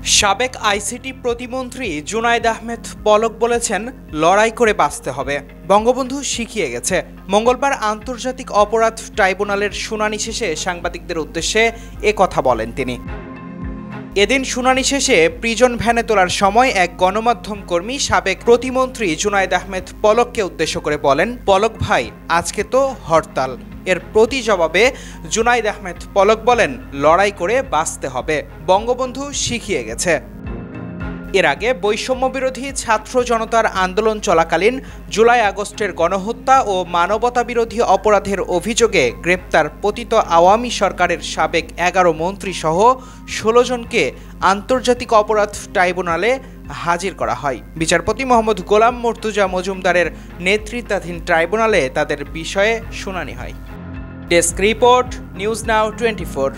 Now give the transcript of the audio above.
সাবেক আইসিটি প্রতিমন্ত্রী জুনায়েদ আহমেদ পলক বলেছেন, লড়াই করে বাঁচতে হবে। বঙ্গবন্ধু শিখিয়ে গেছে। মঙ্গলবার আন্তর্জাতিক অপরাধ ট্রাইব্যুনালের শুনানি শেষে সাংবাদিকদের উদ্দেশ্যে কথা বলেন তিনি। এদিন শুনানি শেষে প্রিজন ভ্যানে তোলার সময় এক গণমাধ্যম কর্মী সাবেক প্রতিমন্ত্রী জুনায়েদ আহমেদ পলককে উদ্দেশ্য করে বলেন, পলক ভাই, আজকে তো হরতাল। এর প্রতি জবাবে জুনায়েদ আহমেদ পলক বলেন, লড়াই করে বাঁচতে হবে, বঙ্গবন্ধু শিখিয়ে গেছে। এর আগে বৈষম্য বিরোধী ছাত্র জনতার আন্দোলন চলাকালীন জুলাই আগস্টের গণহত্যা ও মানবতা বিরোধী অপরাধের অভিযোগে গ্রেপ্তার পতিত আওয়ামী সরকারের সাবেক 11 মন্ত্রী সহ 16 জনকে আন্তর্জাতিক অপরাধ ট্রাইব্যুনালে হাজির করা হয়। বিচারপতি মোহাম্মদ গোলাম মর্তুজা মজুমদারের নেতৃত্বাধীন ট্রাইব্যুনালে তাদের বিষয়ে শুনানি হয়। Desk report, news now 24।